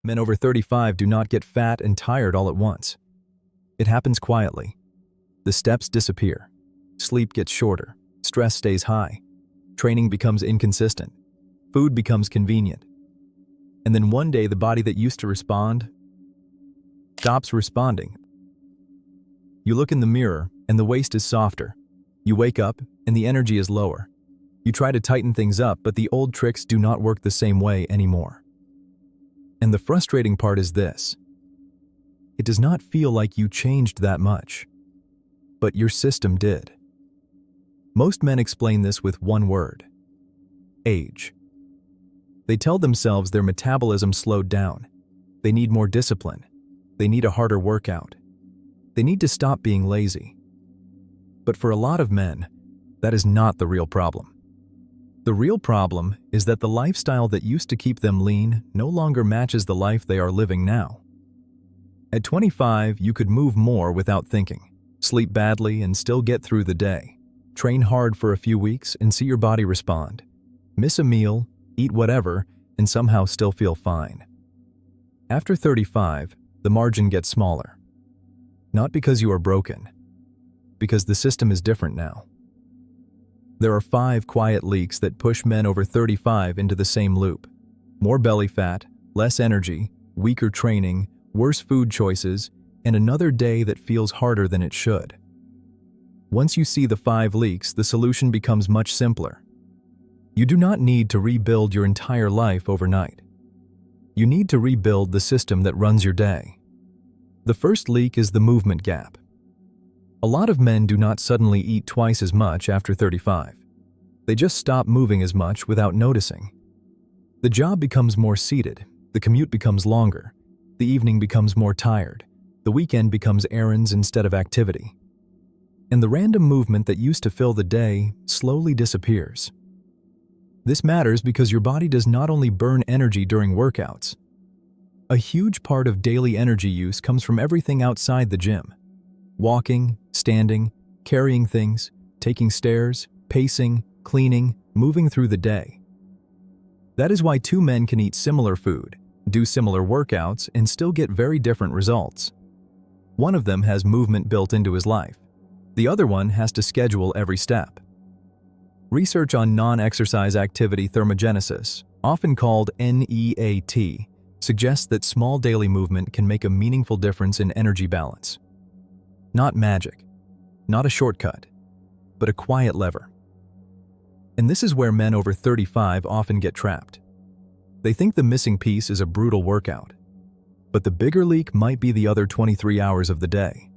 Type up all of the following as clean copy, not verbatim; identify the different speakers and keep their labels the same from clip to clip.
Speaker 1: Men over 35 do not get fat and tired all at once. It happens quietly. The steps disappear. Sleep gets shorter. Stress stays high. Training becomes inconsistent. Food becomes convenient. And then one day the body that used to respond stops responding. You look in the mirror and the waist is softer. You wake up and the energy is lower. You try to tighten things up, but the old tricks do not work the same way anymore. And the frustrating part is this. It does not feel like you changed that much, but your system did. Most men explain this with one word: age. They tell themselves their metabolism slowed down. They need more discipline. They need a harder workout. They need to stop being lazy. But for a lot of men, that is not the real problem. The real problem is that the lifestyle that used to keep them lean no longer matches the life they are living now. At 25, you could move more without thinking, sleep badly and still get through the day, train hard for a few weeks and see your body respond, miss a meal, eat whatever, and somehow still feel fine. After 35, the margin gets smaller. Not because you are broken, because the system is different now. There are 5 quiet leaks that push men over 35 into the same loop: more belly fat, less energy, weaker training, worse food choices, and another day that feels harder than it should. Once you see the 5 leaks, the solution becomes much simpler. You do not need to rebuild your entire life overnight. You need to rebuild the system that runs your day. The first leak is the movement gap. A lot of men do not suddenly eat twice as much after 35. They just stop moving as much without noticing. The job becomes more seated, the commute becomes longer, the evening becomes more tired, the weekend becomes errands instead of activity. And the random movement that used to fill the day slowly disappears. This matters because your body does not only burn energy during workouts. A huge part of daily energy use comes from everything outside the gym. Walking, standing, carrying things, taking stairs, pacing, cleaning, moving through the day. That is why 2 men can eat similar food, do similar workouts, and still get very different results. One of them has movement built into his life. The other one has to schedule every step. Research on non-exercise activity thermogenesis, often called NEAT, suggests that small daily movement can make a meaningful difference in energy balance. Not magic, not a shortcut, but a quiet lever. And this is where men over 35 often get trapped. They think the missing piece is a brutal workout, but the bigger leak might be the other 23 hours of the day.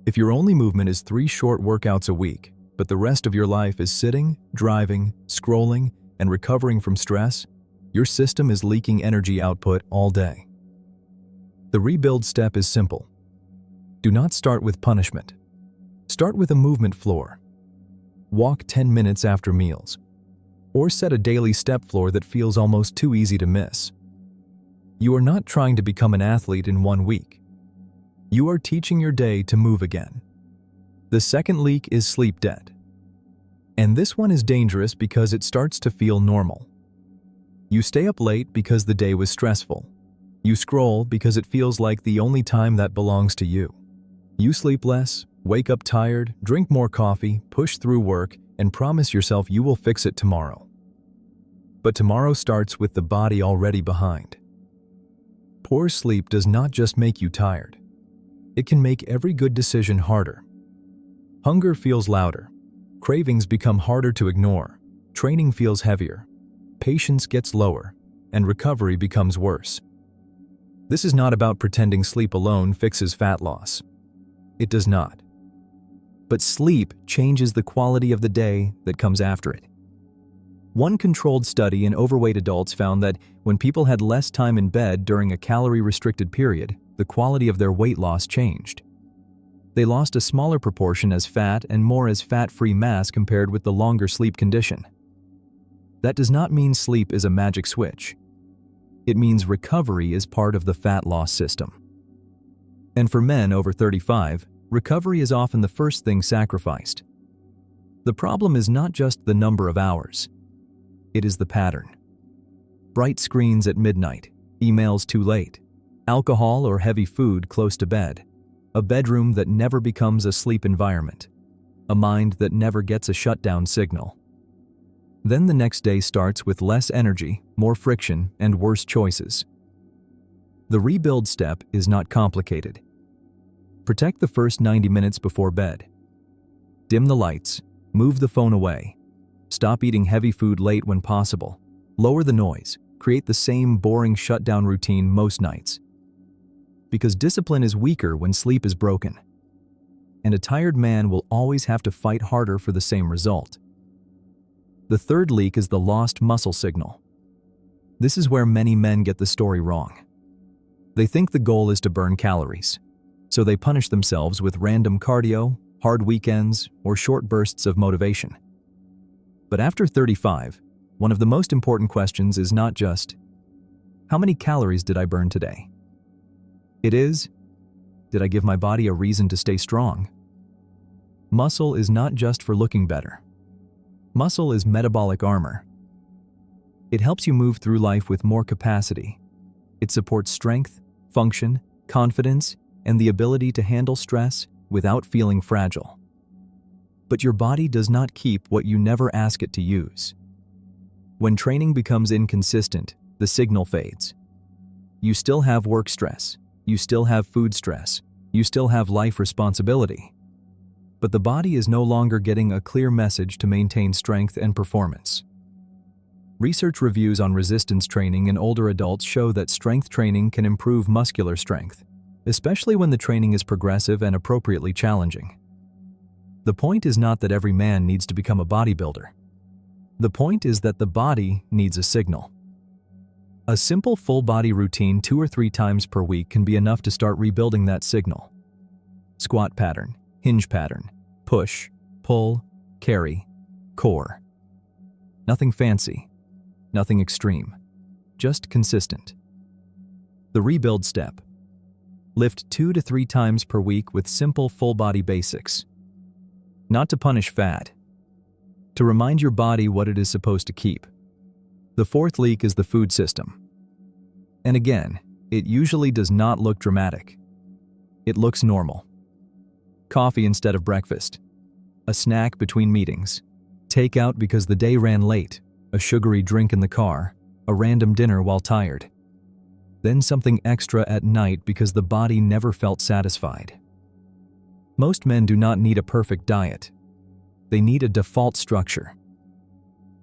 Speaker 1: If your only movement is 3 short workouts a week, but the rest of your life is sitting, driving, scrolling, and recovering from stress, your system is leaking energy output all day. The rebuild step is simple. Do not start with punishment. Start with a movement floor. Walk 10 minutes after meals. Or set a daily step floor that feels almost too easy to miss. You are not trying to become an athlete in 1 week. You are teaching your day to move again. The second leak is sleep debt. And this one is dangerous because it starts to feel normal. You stay up late because the day was stressful. You scroll because it feels like the only time that belongs to you. You sleep less, wake up tired, drink more coffee, push through work, and promise yourself you will fix it tomorrow. But tomorrow starts with the body already behind. Poor sleep does not just make you tired. It can make every good decision harder. Hunger feels louder. Cravings become harder to ignore. Training feels heavier. Patience gets lower, and recovery becomes worse. This is not about pretending sleep alone fixes fat loss. It does not. But sleep changes the quality of the day that comes after it. One controlled study in overweight adults found that when people had less time in bed during a calorie-restricted period, the quality of their weight loss changed. They lost a smaller proportion as fat and more as fat-free mass compared with the longer sleep condition. That does not mean sleep is a magic switch. It means recovery is part of the fat loss system. And for men over 35, recovery is often the first thing sacrificed. The problem is not just the number of hours. It is the pattern. Bright screens at midnight, emails too late, alcohol or heavy food close to bed, a bedroom that never becomes a sleep environment, a mind that never gets a shutdown signal. Then the next day starts with less energy, more friction, and worse choices. The rebuild step is not complicated. Protect the first 90 minutes before bed. Dim the lights, move the phone away, stop eating heavy food late when possible, lower the noise, create the same boring shutdown routine most nights. Because discipline is weaker when sleep is broken. And a tired man will always have to fight harder for the same result. The third leak is the lost muscle signal. This is where many men get the story wrong. They think the goal is to burn calories, so they punish themselves with random cardio, hard weekends, or short bursts of motivation. But after 35, one of the most important questions is not just, how many calories did I burn today? It is, did I give my body a reason to stay strong? Muscle is not just for looking better. Muscle is metabolic armor. It helps you move through life with more capacity. It supports strength, function, confidence, and the ability to handle stress without feeling fragile. But your body does not keep what you never ask it to use. When training becomes inconsistent, the signal fades. You still have work stress, you still have food stress, you still have life responsibility. But the body is no longer getting a clear message to maintain strength and performance. Research reviews on resistance training in older adults show that strength training can improve muscular strength, especially when the training is progressive and appropriately challenging. The point is not that every man needs to become a bodybuilder. The point is that the body needs a signal. A simple full-body routine 2 or 3 times per week can be enough to start rebuilding that signal. Squat pattern, hinge pattern, push, pull, carry, core. Nothing fancy, nothing extreme, just consistent. The rebuild step. Lift 2 to 3 times per week with simple full-body basics. Not to punish fat, to remind your body what it is supposed to keep. The fourth leak is the food system. And again, it usually does not look dramatic. It looks normal. Coffee instead of breakfast, a snack between meetings, takeout because the day ran late, a sugary drink in the car, a random dinner while tired. Then something extra at night because the body never felt satisfied. Most men do not need a perfect diet. They need a default structure.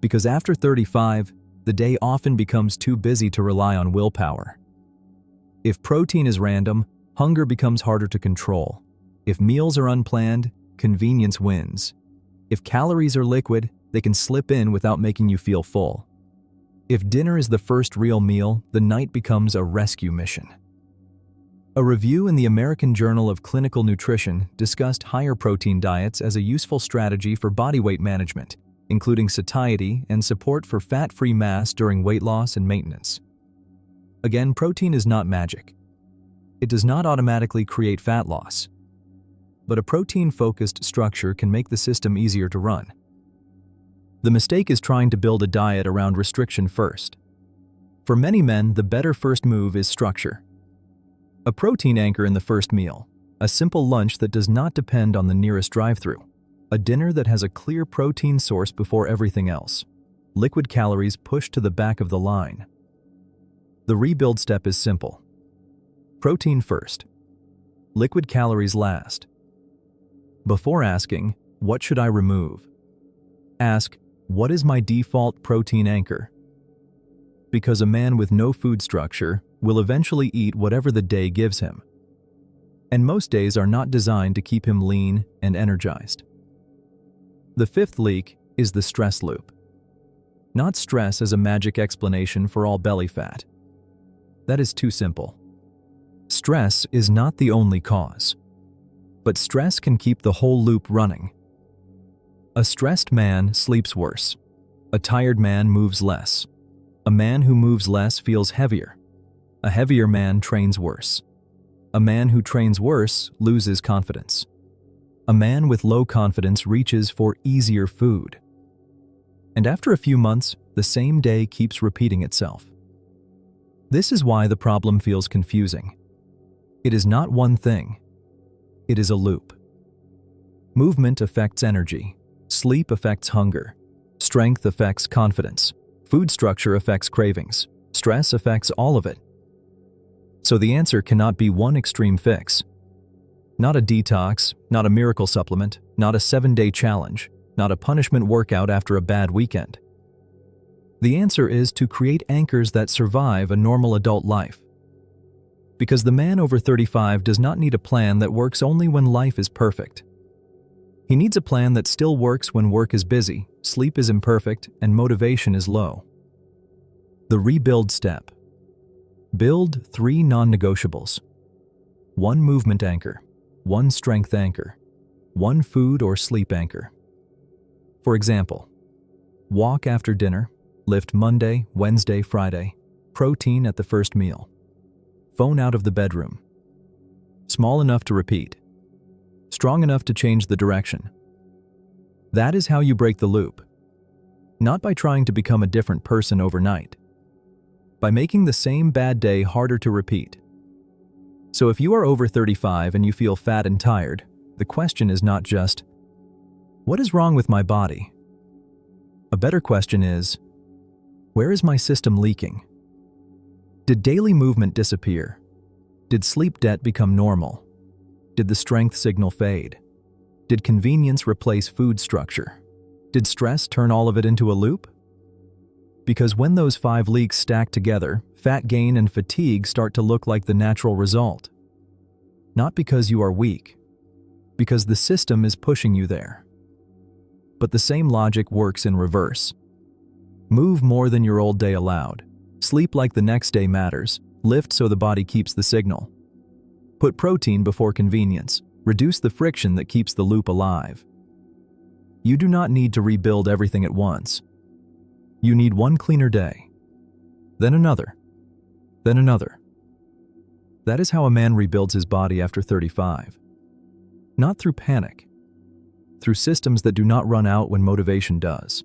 Speaker 1: Because after 35, the day often becomes too busy to rely on willpower. If protein is random, hunger becomes harder to control. If meals are unplanned, convenience wins. If calories are liquid, they can slip in without making you feel full. If dinner is the first real meal, the night becomes a rescue mission. A review in the American Journal of Clinical Nutrition discussed higher protein diets as a useful strategy for body weight management, including satiety and support for fat-free mass during weight loss and maintenance. Again, protein is not magic. It does not automatically create fat loss. But a protein-focused structure can make the system easier to run. The mistake is trying to build a diet around restriction first. For many men, the better first move is structure. A protein anchor in the first meal, a simple lunch that does not depend on the nearest drive-thru, a dinner that has a clear protein source before everything else, liquid calories pushed to the back of the line. The rebuild step is simple. Protein first, liquid calories last. Before asking, what should I remove? Ask, what is my default protein anchor? Because a man with no food structure will eventually eat whatever the day gives him. And most days are not designed to keep him lean and energized. The fifth leak is the stress loop. Not stress as a magic explanation for all belly fat. That is too simple. Stress is not the only cause, but stress can keep the whole loop running. A stressed man sleeps worse. A tired man moves less. A man who moves less feels heavier. A heavier man trains worse. A man who trains worse loses confidence. A man with low confidence reaches for easier food. And after a few months, the same day keeps repeating itself. This is why the problem feels confusing. It is not one thing. It is a loop. Movement affects energy. Sleep affects hunger. Strength affects confidence. Food structure affects cravings. Stress affects all of it. So the answer cannot be one extreme fix. Not a detox, not a miracle supplement, not a 7-day challenge, not a punishment workout after a bad weekend. The answer is to create anchors that survive a normal adult life. Because the man over 35 does not need a plan that works only when life is perfect. He needs a plan that still works when work is busy, sleep is imperfect, and motivation is low. The rebuild step. Build 3 non-negotiables. 1 movement anchor, 1 strength anchor, 1 food or sleep anchor. For example, walk after dinner, lift Monday, Wednesday, Friday, protein at the first meal. Phone out of the bedroom. Small enough to repeat. Strong enough to change the direction. That is how you break the loop. Not by trying to become a different person overnight. By making the same bad day harder to repeat. So if you are over 35 and you feel fat and tired, the question is not just, what is wrong with my body? A better question is, where is my system leaking? Did daily movement disappear? Did sleep debt become normal? Did the strength signal fade? Did convenience replace food structure? Did stress turn all of it into a loop? Because when those 5 leaks stack together, fat gain and fatigue start to look like the natural result. Not because you are weak, because the system is pushing you there. But the same logic works in reverse. Move more than your old day allowed. Sleep like the next day matters. Lift so the body keeps the signal. Put protein before convenience. Reduce the friction that keeps the loop alive. You do not need to rebuild everything at once. You need 1 cleaner day, then another, then another. That is how a man rebuilds his body after 35. Not through panic, through systems that do not run out when motivation does.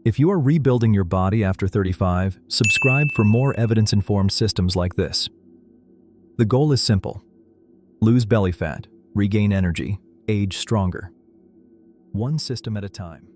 Speaker 1: If you are rebuilding your body after 35, subscribe for more evidence-informed systems like this. The goal is simple. Lose belly fat, regain energy, age stronger. 1 system at a time.